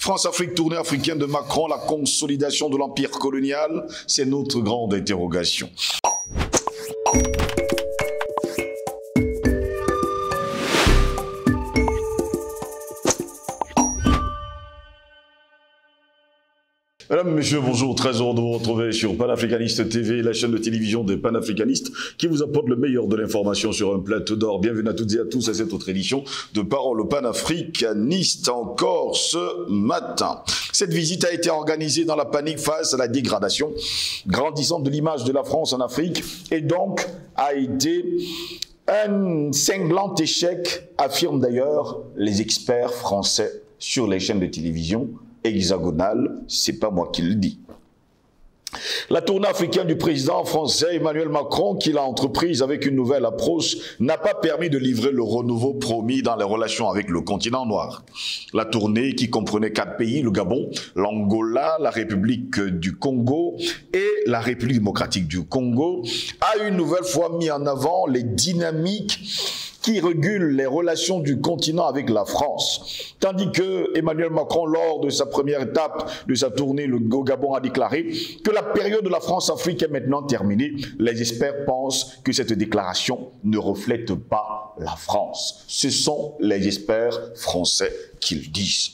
France-Afrique, tournée africaine de Macron, la consolidation de l'empire colonial, c'est notre grande interrogation. Mesdames, Messieurs, bonjour, très heureux de vous retrouver sur Panafricaniste TV, la chaîne de télévision des panafricanistes qui vous apporte le meilleur de l'information sur un plateau d'or. Bienvenue à toutes et à tous à cette autre édition de Parole panafricaniste encore ce matin. Cette visite a été organisée dans la panique face à la dégradation grandissante de l'image de la France en Afrique et donc a été un cinglant échec, affirment d'ailleurs les experts français sur les chaînes de télévision hexagonale, c'est pas moi qui le dis. La tournée africaine du président français Emmanuel Macron, qu'il a entreprise avec une nouvelle approche, n'a pas permis de livrer le renouveau promis dans les relations avec le continent noir. La tournée, qui comprenait 4 pays, le Gabon, l'Angola, la République du Congo et la République démocratique du Congo, a une nouvelle fois mis en avant les dynamiques qui régule les relations du continent avec la France. Tandis que Emmanuel Macron, lors de sa première étape de sa tournée au Gabon, a déclaré que la période de la France-Afrique est maintenant terminée, les experts pensent que cette déclaration ne reflète pas la France. Ce sont les experts français qui le disent.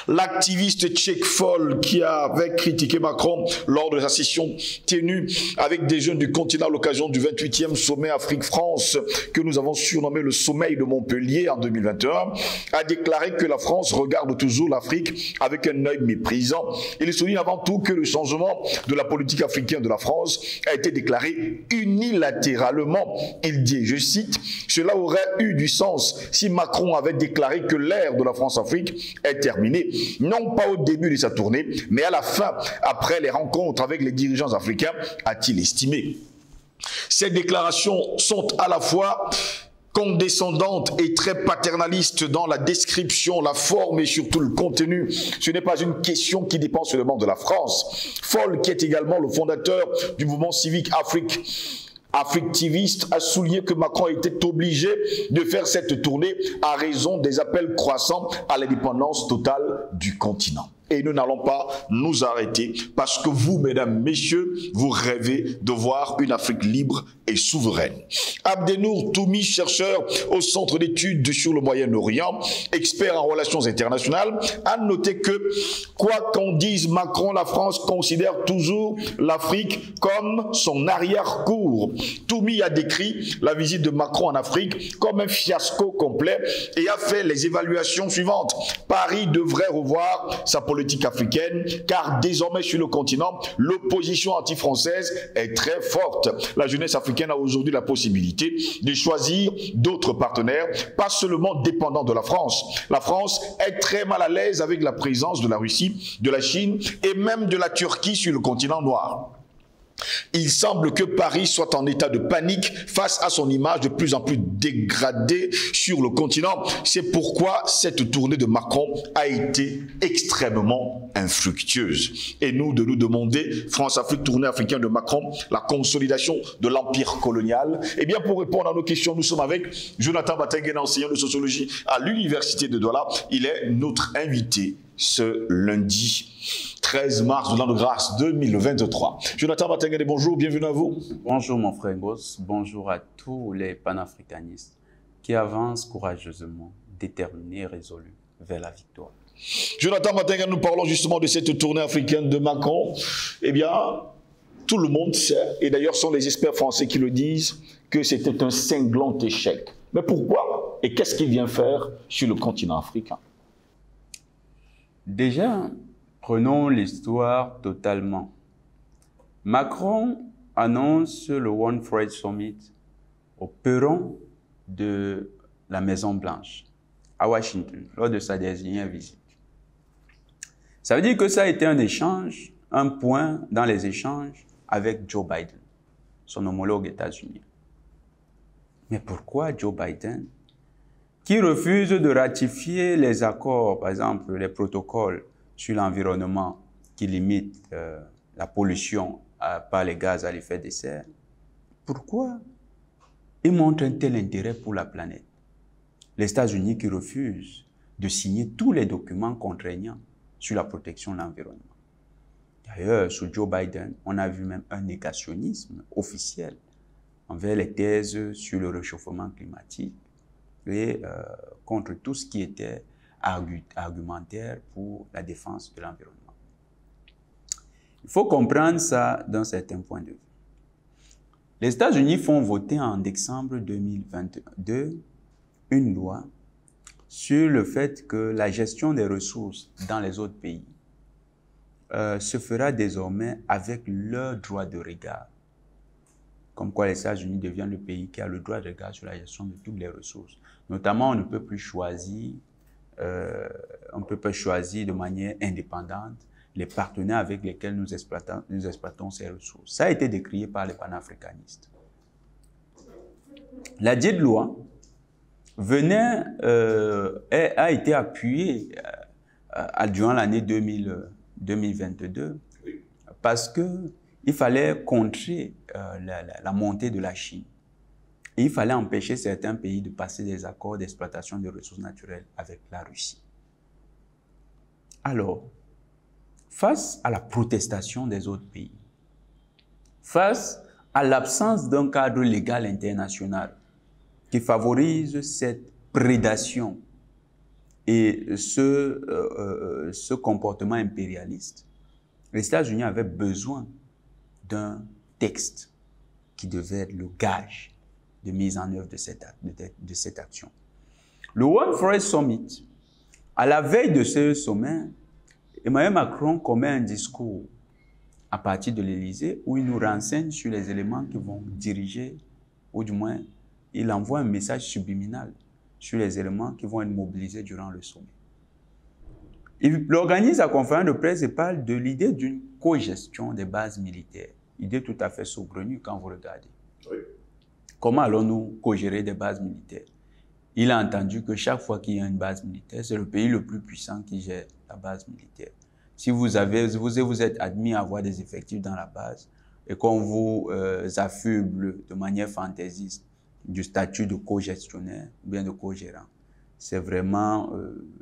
L'activiste Tchèque Foll, qui avait critiqué Macron lors de sa session tenue avec des jeunes du continent à l'occasion du 28e sommet Afrique-France, que nous avons surnommé le sommeil de Montpellier en 2021, a déclaré que la France regarde toujours l'Afrique avec un œil méprisant. Il souligne avant tout que le changement de la politique africaine de la France a été déclaré unilatéralement. Il dit, je cite, « Cela aurait eu du sens si Macron avait déclaré que l'ère de la France-Afrique est terminée. » Non pas au début de sa tournée, mais à la fin, après les rencontres avec les dirigeants africains, a-t-il estimé. Ces déclarations sont à la fois condescendante et très paternaliste dans la description, la forme et surtout le contenu. Ce n'est pas une question qui dépend seulement de la France. Foll, qui est également le fondateur du mouvement civique Africtiviste, a souligné que Macron était obligé de faire cette tournée à raison des appels croissants à l'indépendance totale du continent. Et nous n'allons pas nous arrêter parce que vous, mesdames, messieurs, vous rêvez de voir une Afrique libre et souveraine. Abdenour Toumi, chercheur au Centre d'études sur le Moyen-Orient, expert en relations internationales, a noté que, quoi qu'en dise Macron, la France considère toujours l'Afrique comme son arrière-cour. Toumi a décrit la visite de Macron en Afrique comme un fiasco complet et a fait les évaluations suivantes. Paris devrait revoir sa politique africaine, car désormais sur le continent, l'opposition anti-française est très forte. La jeunesse africaine a aujourd'hui la possibilité de choisir d'autres partenaires, pas seulement dépendants de la France. La France est très mal à l'aise avec la présence de la Russie, de la Chine et même de la Turquie sur le continent noir. Il semble que Paris soit en état de panique face à son image de plus en plus dégradée sur le continent. C'est pourquoi cette tournée de Macron a été extrêmement infructueuse. Et nous, de nous demander, France-Afrique, tournée africaine de Macron, la consolidation de l'empire colonial. Eh bien, pour répondre à nos questions, nous sommes avec Jonathan Batengene, enseignant de sociologie à l'Université de Douala. Il est notre invité ce lundi 13 mars de l'an de grâce 2023. Jonathan Batengene, bonjour, bienvenue à vous. Bonjour mon frère Goss, bonjour à tous les panafricanistes qui avancent courageusement, déterminés et résolus vers la victoire. Jonathan Batengene, nous parlons justement de cette tournée africaine de Macron. Eh bien, tout le monde sait, et d'ailleurs sont les experts français qui le disent, que c'était un cinglant échec. Mais pourquoi? Et qu'est-ce qu'il vient faire sur le continent africain? Déjà, prenons l'histoire totalement. Macron annonce le One Trade Summit au perron de la Maison Blanche à Washington lors de sa dernière visite. Ça veut dire que ça a été un échange, un point dans les échanges avec Joe Biden, son homologue États-Unis. Mais pourquoi Joe Biden, qui refuse de ratifier les accords, par exemple les protocoles sur l'environnement qui limitent la pollution par les gaz à l'effet de serre, pourquoi il montre un tel intérêt pour la planète? Les États-Unis qui refusent de signer tous les documents contraignants sur la protection de l'environnement. D'ailleurs, sous Joe Biden, on a vu même un négationnisme officiel envers les thèses sur le réchauffement climatique et contre tout ce qui était argumentaire pour la défense de l'environnement. Il faut comprendre ça d'un certain point de vue. Les États-Unis font voter en décembre 2022 une loi sur le fait que la gestion des ressources dans les autres pays se fera désormais avec leur droit de regard. Comme quoi les États-Unis deviennent le pays qui a le droit de regard sur la gestion de toutes les ressources. Notamment, on ne peut plus choisir, de manière indépendante les partenaires avec lesquels nous exploitons ces ressources. Ça a été décrié par les panafricanistes. La dite loi a été appuyée durant l'année 2022 parce qu'il fallait contrer la montée de la Chine. Et il fallait empêcher certains pays de passer des accords d'exploitation des ressources naturelles avec la Russie. Alors, face à la protestation des autres pays, face à l'absence d'un cadre légal international qui favorise cette prédation et ce comportement impérialiste, les États-Unis avaient besoin d'un texte qui devait être le gage de mise en œuvre de cette action. Le One Forest Summit, à la veille de ce sommet, Emmanuel Macron commet un discours à partir de l'Élysée où il nous renseigne sur les éléments qui vont diriger, ou du moins, il envoie un message subliminal sur les éléments qui vont être mobilisés durant le sommet. Il organise la conférence de presse et parle de l'idée d'une co-gestion des bases militaires. Idée tout à fait saugrenue quand vous regardez. Oui. Comment allons-nous co-gérer des bases militaires? Il a entendu que chaque fois qu'il y a une base militaire, c'est le pays le plus puissant qui gère la base militaire. Si vous êtes admis à avoir des effectifs dans la base et qu'on vous affuble de manière fantaisiste du statut de co-gestionnaire ou bien de co-gérant, c'est vraiment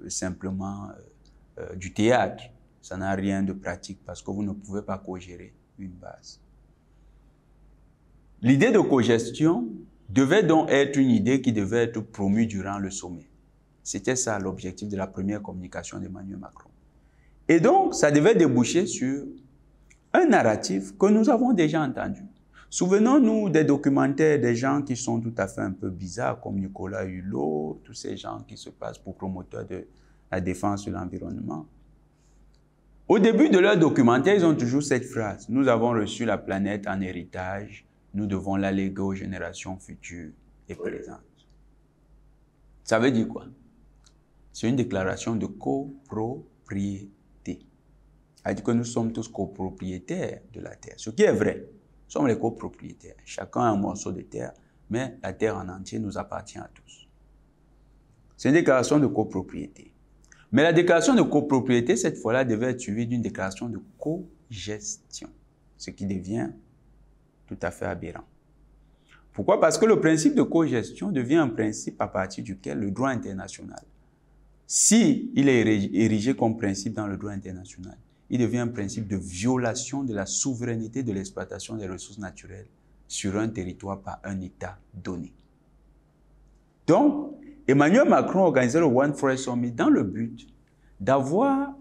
simplement du théâtre. Ça n'a rien de pratique parce que vous ne pouvez pas co-gérer une base. L'idée de co-gestion devait donc être une idée qui devait être promue durant le sommet. C'était ça l'objectif de la première communication d'Emmanuel Macron. Et donc, ça devait déboucher sur un narratif que nous avons déjà entendu. Souvenons-nous des documentaires des gens qui sont tout à fait un peu bizarres, comme Nicolas Hulot, tous ces gens qui se passent pour promoteurs de la défense de l'environnement. Au début de leur documentaire, ils ont toujours cette phrase: « Nous avons reçu la planète en héritage, nous devons la léguer aux générations futures et présentes. » Ça veut dire quoi? C'est une déclaration de copropriété. Ça veut dire que nous sommes tous copropriétaires de la terre. Ce qui est vrai, nous sommes les copropriétaires. Chacun a un morceau de terre, mais la terre en entier nous appartient à tous. C'est une déclaration de copropriété. Mais la déclaration de copropriété, cette fois-là, devait être suivie d'une déclaration de cogestion, ce qui devient tout à fait aberrant. Pourquoi? Parce que le principe de cogestion devient un principe à partir duquel le droit international, si il est érigé comme principe dans le droit international, il devient un principe de violation de la souveraineté de l'exploitation des ressources naturelles sur un territoire par un État donné. Donc, Emmanuel Macron organisait le One Forest Summit dans le but d'avoir,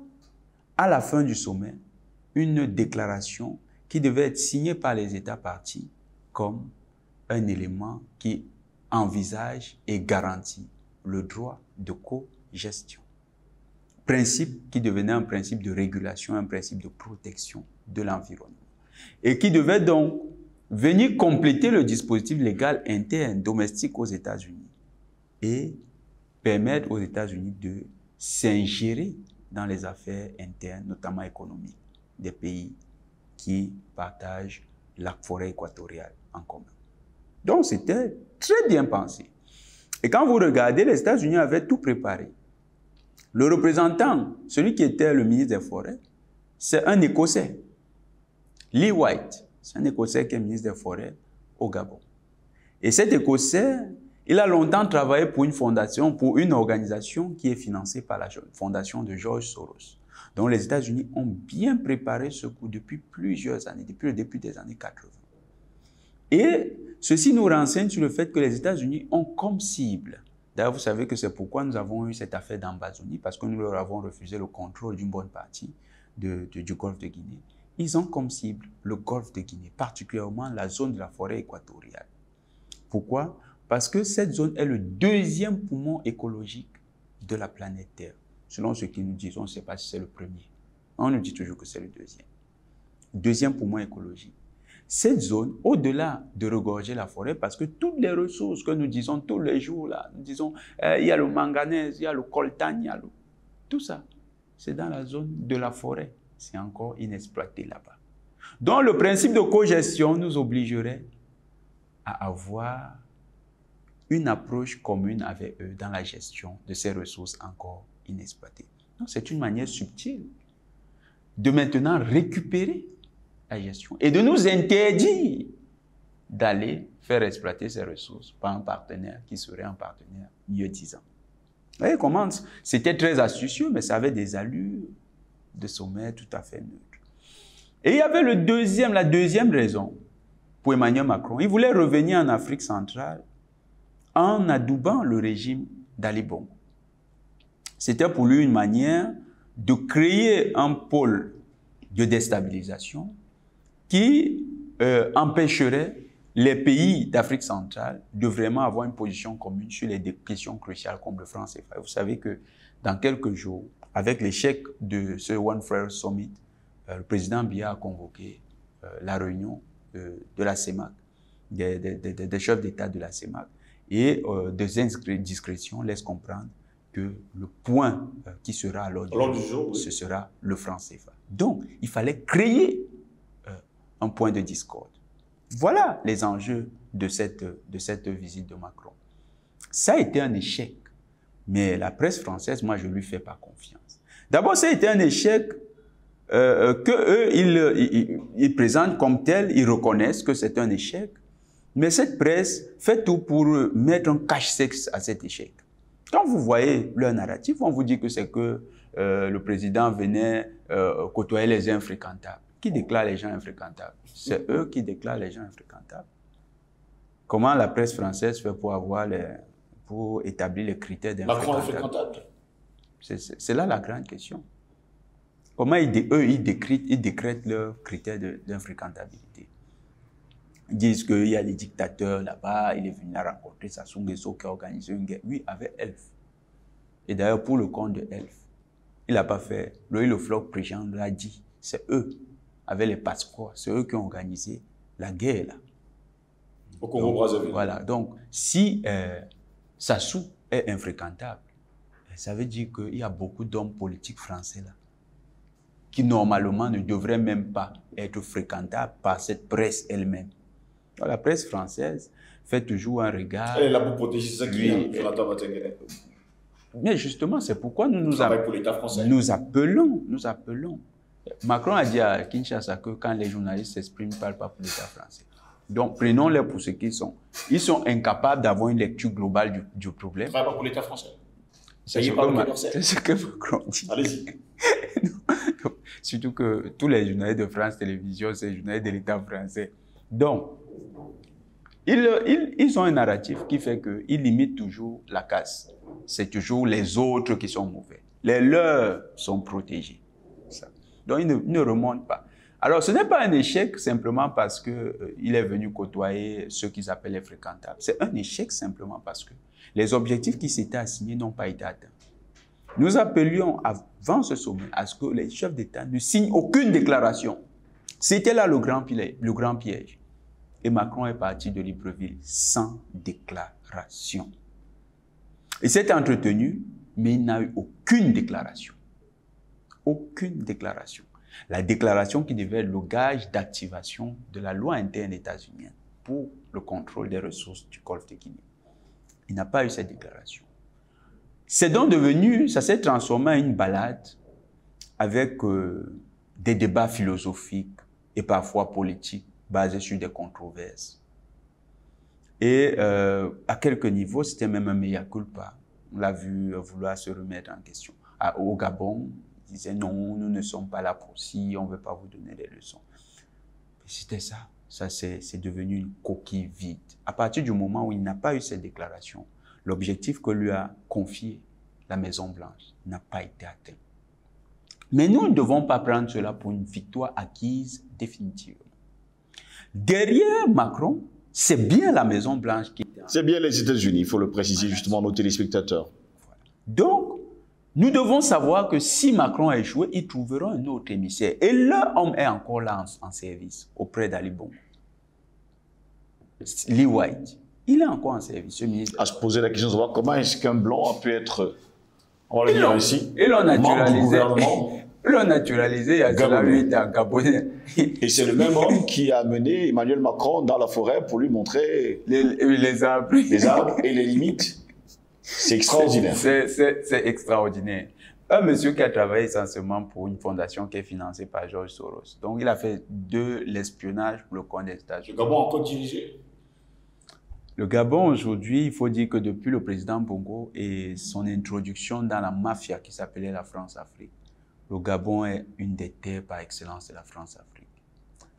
à la fin du sommet, une déclaration qui devait être signée par les États partis comme un élément qui envisage et garantit le droit de co-gestion. Principe qui devenait un principe de régulation, un principe de protection de l'environnement. Et qui devait donc venir compléter le dispositif légal interne, domestique aux États-Unis et permettre aux États-Unis de s'ingérer dans les affaires internes, notamment économiques, des pays qui partagent la forêt équatoriale en commun. Donc, c'était très bien pensé. Et quand vous regardez, les États-Unis avaient tout préparé. Le représentant, celui qui était le ministre des Forêts, c'est un Écossais. Lee White, c'est un Écossais qui est ministre des Forêts au Gabon. Et cet Écossais, Il a longtemps travaillé pour une fondation, pour une organisation qui est financée par la fondation de George Soros. Donc les États-Unis ont bien préparé ce coup depuis plusieurs années, depuis le début des années 80. Et ceci nous renseigne sur le fait que les États-Unis ont comme cible, d'ailleurs vous savez que c'est pourquoi nous avons eu cette affaire d'Ambazonie, parce que nous leur avons refusé le contrôle d'une bonne partie du golfe de Guinée. Ils ont comme cible le golfe de Guinée, particulièrement la zone de la forêt équatoriale. Pourquoi? Parce que cette zone est le deuxième poumon écologique de la planète Terre. Selon ce que nous disons, on ne sait pas si c'est le premier. On nous dit toujours que c'est le deuxième. Deuxième poumon écologique. Cette zone, au-delà de regorger la forêt, parce que toutes les ressources que nous disons tous les jours, là, nous disons, il y a le manganèse, il y a le coltan, il y a le... Tout ça, c'est dans la zone de la forêt. C'est encore inexploité là-bas. Donc, le principe de cogestion nous obligerait à avoir une approche commune avec eux dans la gestion de ces ressources encore inexploitées. Donc, c'est une manière subtile de maintenant récupérer la gestion et de nous interdire d'aller faire exploiter ces ressources par un partenaire qui serait un partenaire mieux disant. Vous voyez comment c'était très astucieux, mais ça avait des allures de sommet tout à fait neutre. Et il y avait la deuxième raison pour Emmanuel Macron. Il voulait revenir en Afrique centrale en adoubant le régime d'Ali Bongo. C'était pour lui une manière de créer un pôle de déstabilisation qui empêcherait les pays d'Afrique centrale de vraiment avoir une position commune sur les questions cruciales comme le franc CFA. Vous savez que dans quelques jours, avec l'échec de ce One Frère Summit, le président Biya a convoqué la réunion de la CEMAC, des chefs d'État de la CEMAC, et des indiscrétions laissent comprendre que le point qui sera à l'ordre du jour, ce sera le franc CFA. Donc, il fallait créer un point de discorde. Voilà les enjeux de cette visite de Macron. Ça a été un échec, mais la presse française, moi, je ne lui fais pas confiance. D'abord, ça a été un échec ils présentent comme tel, ils reconnaissent que c'est un échec, mais cette presse fait tout pour mettre un cache-sexe à cet échec. Quand vous voyez leur narratif, on vous dit que c'est que le président venait côtoyer les gens infréquentables. Qui déclare les gens infréquentables? C'est eux qui déclarent les gens infréquentables. Comment la presse française fait pour établir les critères d'infréquentable? C'est là la grande question. Comment eux, ils décrètent leurs critères d'infréquentabilité? Ils disent qu'il y a des dictateurs là-bas, il est venu rencontrer Sassou Nguesso qui a organisé une guerre. Oui, avec Elf. Et d'ailleurs, pour le compte de Elf, il n'a pas fait. Loïc Le Floch Préjean l'a dit. C'est eux, avec les passeports, c'est eux qui ont organisé la guerre là. Au Congo-Brazzaville. Voilà. Donc, si Sassou est infréquentable, ça veut dire qu'il y a beaucoup d'hommes politiques français là, qui normalement ne devraient même pas être fréquentables par cette presse elle-même. La presse française fait toujours un regard... Elle est là pour protéger ça qui est Jonathan Matengele. Mais justement, c'est pourquoi nous appelons. Macron a dit à Kinshasa que quand les journalistes s'expriment, ils ne parlent pas pour l'État français. Donc, prenons-les pour ce qu'ils sont. Ils sont incapables d'avoir une lecture globale du problème. Ils ne parlent pas pour l'État français. C'est ce que Macron dit. Allez-y. Surtout que tous les journalistes de France Télévisions, c'est les journalistes de l'État français. Donc, ils ont un narratif qui fait qu'ils limitent toujours la casse. C'est toujours les autres qui sont mauvais. Les leurs sont protégés. Ça. Donc, ils ne remontent pas. Alors, ce n'est pas un échec simplement parce qu'il est venu côtoyer ceux qu'ils appellent les fréquentables. C'est un échec simplement parce que les objectifs qui s'étaient assignés n'ont pas été atteints. Nous appelions avant ce sommet à ce que les chefs d'État ne signent aucune déclaration. C'était là le grand piège. Et Macron est parti de Libreville sans déclaration. Il s'est entretenu, mais il n'a eu aucune déclaration. Aucune déclaration. La déclaration qui devait être le gage d'activation de la loi interne états-unienne pour le contrôle des ressources du golfe de Guinée. Il n'a pas eu cette déclaration. C'est donc devenu, ça s'est transformé en une balade avec des débats philosophiques et parfois politiques basés sur des controverses. Et à quelques niveaux, c'était même un mea culpa. On l'a vu vouloir se remettre en question. Au Gabon, il disait non, nous ne sommes pas là pour ci, on ne veut pas vous donner des leçons. C'était ça. Ça, c'est devenu une coquille vide. À partir du moment où il n'a pas eu cette déclaration, l'objectif que lui a confié la Maison-Blanche n'a pas été atteint. Mais nous ne devons pas prendre cela pour une victoire acquise définitivement. Derrière Macron, c'est bien la Maison-Blanche qui... C'est bien les États-Unis, il faut le préciser justement à nos téléspectateurs. Donc, nous devons savoir que si Macron a échoué, ils trouveront un autre émissaire. Et leur homme est encore là en service, auprès d'Ali Bongo. Lee White, il est encore en service, ce ministre. À se poser la question de savoir comment est-ce qu'un blanc a pu être, on va le dire ainsi, et l'on naturalisé. L'ont naturalisé, il y a cela 8 ans, Gabonais. Et c'est le même homme qui a amené Emmanuel Macron dans la forêt pour lui montrer les arbres et les limites. C'est extraordinaire. C'est extraordinaire. Un monsieur qui a travaillé essentiellement pour une fondation qui est financée par George Soros. Donc, il a fait de l'espionnage pour le compte des États-Unis. Le Gabon a encore dirigé. Le Gabon, aujourd'hui, il faut dire que depuis le président Bongo et son introduction dans la mafia qui s'appelait la France-Afrique, le Gabon est une des terres par excellence de la France-Afrique.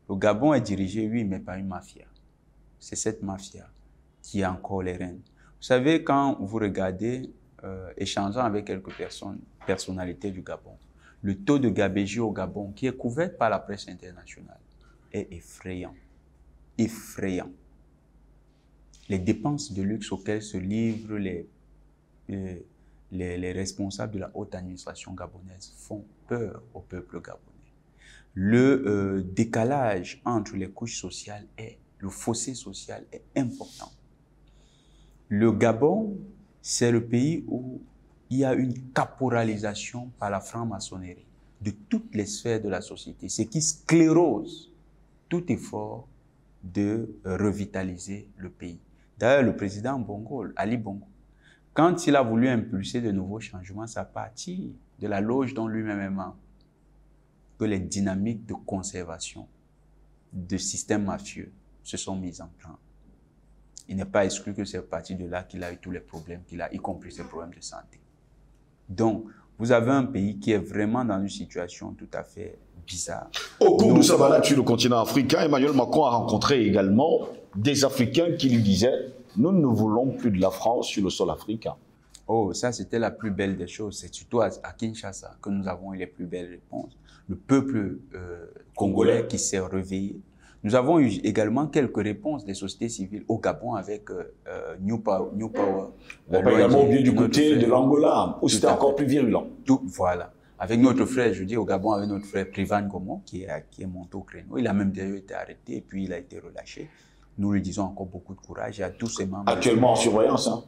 Le Gabon est dirigé, oui, mais par une mafia. C'est cette mafia qui a encore les rênes. Vous savez, quand vous regardez, échangeant avec quelques personnalités du Gabon, le taux de gabégie au Gabon, qui est couvert par la presse internationale, est effrayant. Effrayant. Les dépenses de luxe auxquelles se livrent les responsables de la haute administration gabonaise font peur au peuple gabonais. Le décalage entre les couches sociales et le fossé social est important. Le Gabon, c'est le pays où il y a une caporalisation par la franc-maçonnerie de toutes les sphères de la société, ce qui sclérose tout effort de revitaliser le pays. D'ailleurs, le président Bongo, Ali Bongo, quand il a voulu impulser de nouveaux changements, ça partit de la loge dont lui-même est membre, que les dynamiques de conservation de systèmes mafieux se sont mises en plan. Il n'est pas exclu que c'est parti de là qu'il a eu tous les problèmes qu'il a, y compris ses problèmes de santé. Donc, vous avez un pays qui est vraiment dans une situation tout à fait bizarre. Au cours de sa balade sur le continent africain, Emmanuel Macron a rencontré également des Africains qui lui disaient « Nous ne voulons plus de la France sur le sol africain ». Oh, ça c'était la plus belle des choses. C'est surtout à Kinshasa que nous avons eu les plus belles réponses. Le peuple congolais qui s'est réveillé. Nous avons eu également quelques réponses des sociétés civiles au Gabon avec New Power. On n'a pas également oublié du côté de l'Angola, où c'était encore plus virulent. Voilà. Avec notre frère, je dis au Gabon, avec notre frère Privan Gomo, qui est monté au créneau. Il a même d'ailleurs été arrêté et puis il a été relâché. Nous lui disons encore beaucoup de courage et à tous ses membres. Actuellement en surveillance, hein?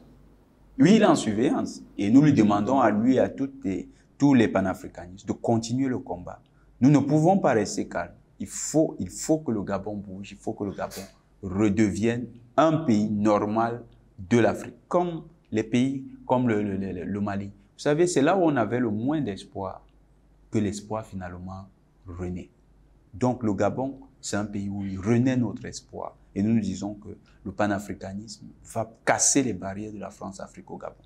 Oui, il est en surveillance. Et nous lui demandons à lui et à tous les panafricanistes de continuer le combat. Nous ne pouvons pas rester calmes. Il faut que le Gabon bouge, il faut que le Gabon redevienne un pays normal de l'Afrique, comme les pays comme le Mali. Vous savez, c'est là où on avait le moins d'espoir que l'espoir finalement renaît. Donc le Gabon, c'est un pays où il renaît notre espoir. Et nous nous disons que le panafricanisme va casser les barrières de la France-Afrique au Gabon.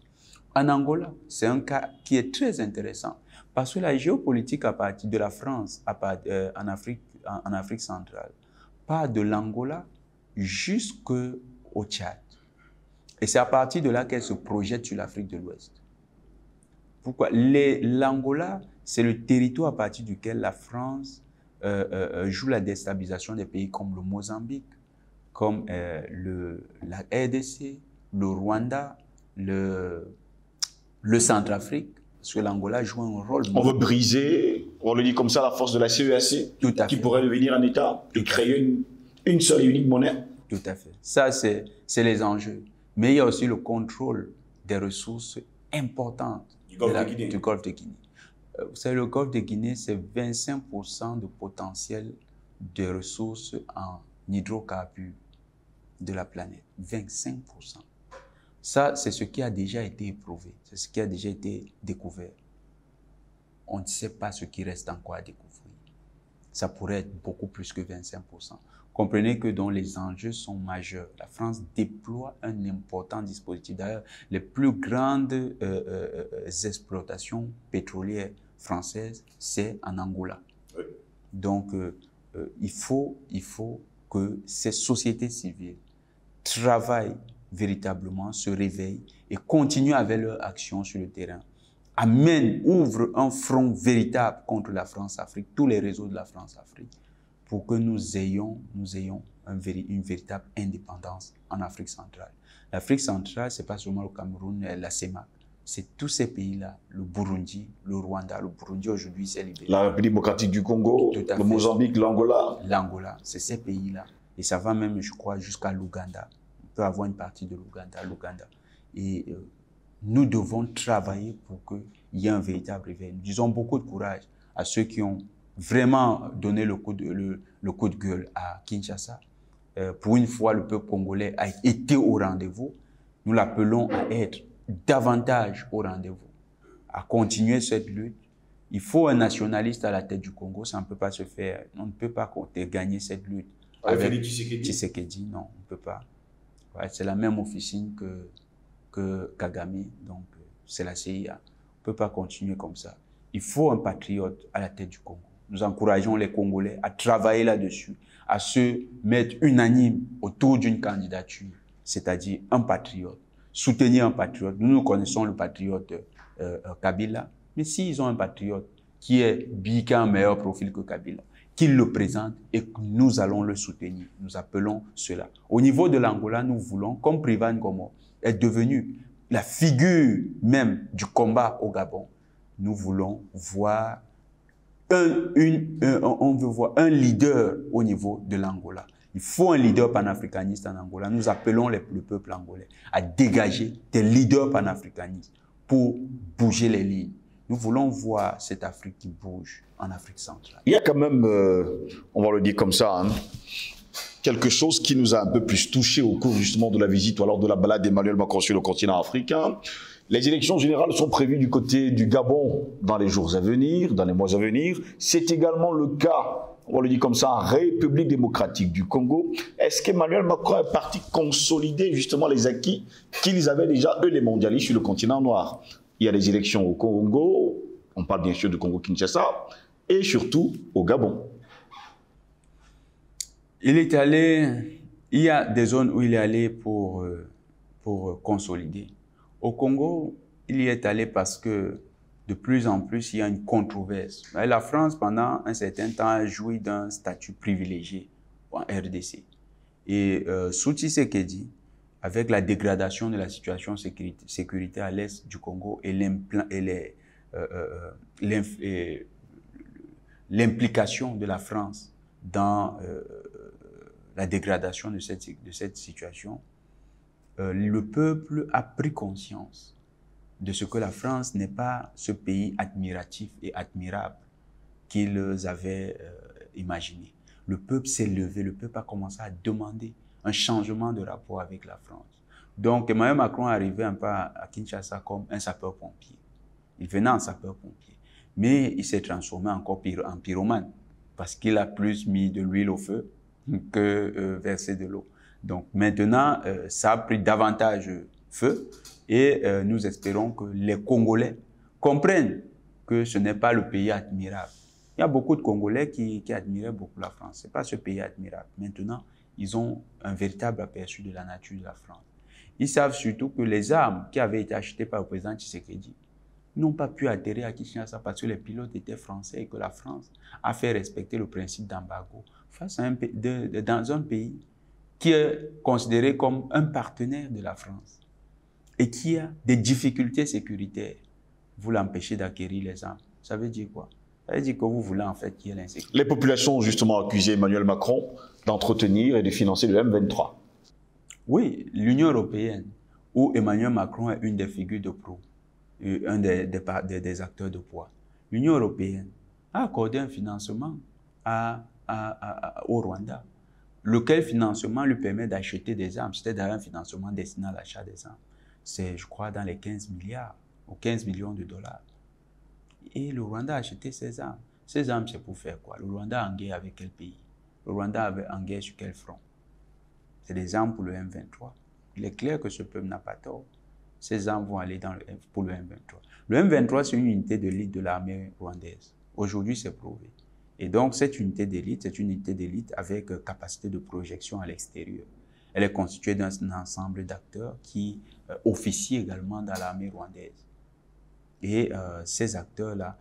En Angola, c'est un cas qui est très intéressant parce que la géopolitique à partir de la France en Afrique centrale part de l'Angola jusqu'au Tchad. Et c'est à partir de là qu'elle se projette sur l'Afrique de l'Ouest. Pourquoi? L'Angola, c'est le territoire à partir duquel la France joue la déstabilisation des pays comme le Mozambique, comme la RDC, le Rwanda, le Centrafrique, parce que l'Angola joue un rôle... On veut briser, on le dit comme ça, la force de la CEAC, qui pourrait devenir un État et créer une seule et unique monnaie. Tout à fait. Ça, c'est les enjeux. Mais il y a aussi le contrôle des ressources importantes du Golfe de Guinée. Vous savez, le Golfe de Guinée, c'est 25% de potentiel de ressources en hydrocarbures de la planète. 25%. Ça, c'est ce qui a déjà été éprouvé. C'est ce qui a déjà été découvert. On ne sait pas ce qui reste encore à découvrir. ça pourrait être beaucoup plus que 25%. Comprenez que donc les enjeux sont majeurs. La France déploie un important dispositif. D'ailleurs, les plus grandes exploitations pétrolières françaises, c'est en Angola. Oui. Donc, il faut que ces sociétés civiles travaillent véritablement, se réveillent et continuent avec leur action sur le terrain. Ouvrent un front véritable contre la France-Afrique, tous les réseaux de la France-Afrique, pour que nous ayons une véritable indépendance en Afrique centrale. L'Afrique centrale, ce n'est pas seulement le Cameroun, la CEMAC, c'est tous ces pays-là, le Burundi, le Rwanda. Le Burundi aujourd'hui s'est libéré. La République démocratique du Congo, le Mozambique, l'Angola. L'Angola, c'est ces pays-là. Et ça va même, je crois, jusqu'à l'Ouganda. On peut avoir une partie de l'Ouganda. Et nous devons travailler pour qu'il y ait un véritable réveil. Nous disons beaucoup de courage à ceux qui ont vraiment donné le coup de gueule à Kinshasa. Pour une fois, le peuple congolais a été au rendez-vous. Nous l'appelons à être davantage au rendez-vous, à continuer cette lutte. Il faut un nationaliste à la tête du Congo, ça ne peut pas se faire. On ne peut pas gagner cette lutte avec Tshisekedi. Non, on ne peut pas. Ouais, c'est la même officine que Kagame, donc c'est la CIA. On ne peut pas continuer comme ça. Il faut un patriote à la tête du Congo. Nous encourageons les Congolais à travailler là-dessus, à se mettre unanimes autour d'une candidature, c'est-à-dire un patriote. Soutenir un patriote. Nous connaissons le patriote Kabila, mais s'ils ont un patriote qui a un meilleur profil que Kabila, qu'ils le présentent et que nous allons le soutenir. Nous appelons cela. Au niveau de l'Angola, nous voulons, comme Privan Gomo est devenu la figure même du combat au Gabon, nous voulons voir on veut voir un leader au niveau de l'Angola. Il faut un leader panafricaniste en Angola. Nous appelons le peuple angolais à dégager des leaders panafricanistes pour bouger les lignes. Nous voulons voir cette Afrique qui bouge en Afrique centrale. Il y a quand même, on va le dire comme ça, hein, quelque chose qui nous a un peu plus touché au cours justement de la visite ou alors de la balade d'Emmanuel Macron sur le continent africain. Les élections générales sont prévues du côté du Gabon dans les jours à venir, dans les mois à venir. C'est également le cas, on va le dire comme ça, en République démocratique du Congo. Est-ce qu'Emmanuel Macron est parti consolider justement les acquis qu'ils avaient déjà, eux les mondialistes, sur le continent noir? Il y a les élections au Congo, on parle bien sûr du Congo-Kinshasa, et surtout au Gabon. Il y a des zones où il est allé pour consolider. Au Congo, il y est allé parce que de plus en plus, il y a une controverse. La France, pendant un certain temps, a joui d'un statut privilégié en RDC. Et sous Tshisekedi, avec la dégradation de la situation sécuritaire à l'est du Congo et l'implication de la France dans la dégradation de cette situation, le peuple a pris conscience de ce que la France n'est pas ce pays admiratif et admirable qu'ils avaient imaginé. Le peuple s'est levé, le peuple a commencé à demander un changement de rapport avec la France. Donc Emmanuel Macron est arrivé un peu à Kinshasa comme un sapeur-pompier. Il venait en sapeur-pompier, mais il s'est transformé encore en pyromane parce qu'il a plus mis de l'huile au feu que versé de l'eau. Donc maintenant, ça a pris davantage feu et nous espérons que les Congolais comprennent que ce n'est pas le pays admirable. Il y a beaucoup de Congolais qui admiraient beaucoup la France. Ce n'est pas ce pays admirable. Maintenant, ils ont un véritable aperçu de la nature de la France. Ils savent surtout que les armes qui avaient été achetées par le président Tshisekedi n'ont pas pu atterrir à Kinshasa parce que les pilotes étaient français et que la France a fait respecter le principe d'embargo face à dans un pays qui est considéré comme un partenaire de la France et qui a des difficultés sécuritaires. Vous l'empêchez d'acquérir les armes. Ça veut dire quoi? Ça veut dire que vous voulez en fait qu'il y ait l'insécurité. Les populations ont justement accusé Emmanuel Macron d'entretenir et de financer le M23. Oui, l'Union européenne, où Emmanuel Macron est une des figures de proue, un des acteurs de poids. L'Union européenne a accordé un financement au Rwanda, lequel financement lui permet d'acheter des armes. C'était d'ailleurs un financement destiné à l'achat des armes. C'est, je crois, dans les 15 milliards ou 15 millions de dollars. Et le Rwanda a acheté ces armes. Ces armes, c'est pour faire quoi? Le Rwanda a en guerre avec quel pays? Le Rwanda avait en guerre sur quel front? C'est des armes pour le M23. Il est clair que ce peuple n'a pas tort. Ces armes vont aller pour le M23. Le M23, c'est une unité d'élite de l'armée rwandaise. Aujourd'hui, c'est prouvé. Et donc, cette unité d'élite, c'est une unité d'élite avec capacité de projection à l'extérieur. Elle est constituée d'un ensemble d'acteurs qui officient également dans l'armée rwandaise. Et ces acteurs-là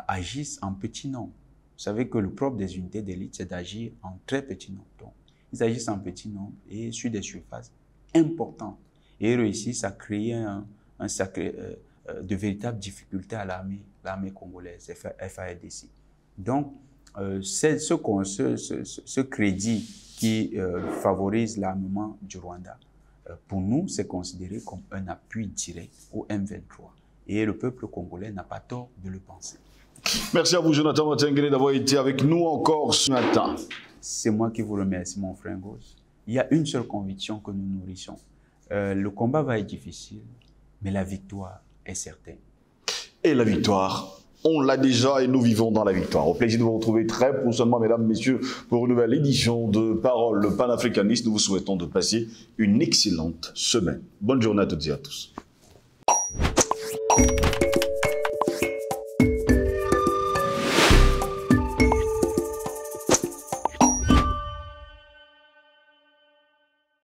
agissent en petit nombre. Vous savez que le propre des unités d'élite, c'est d'agir en très petit nombre. Donc, ils agissent en petit nombre et sur des surfaces importantes. Et ils réussissent à créer de véritables difficultés à l'armée congolaise, FARDC. Donc, c'est ce crédit qui favorise l'armement du Rwanda. Pour nous, c'est considéré comme un appui direct au M23. Et le peuple congolais n'a pas tort de le penser. Merci à vous, Jonathan Matengele, d'avoir été avec nous encore ce matin. C'est moi qui vous remercie, mon frère Ngos. Il y a une seule conviction que nous nourrissons. Le combat va être difficile, mais la victoire est certaine. Et la victoire, on l'a déjà et nous vivons dans la victoire. Au plaisir de vous retrouver très prochainement, mesdames, messieurs, pour une nouvelle édition de Parole panafricaniste. Nous vous souhaitons de passer une excellente semaine. Bonne journée à toutes et à tous.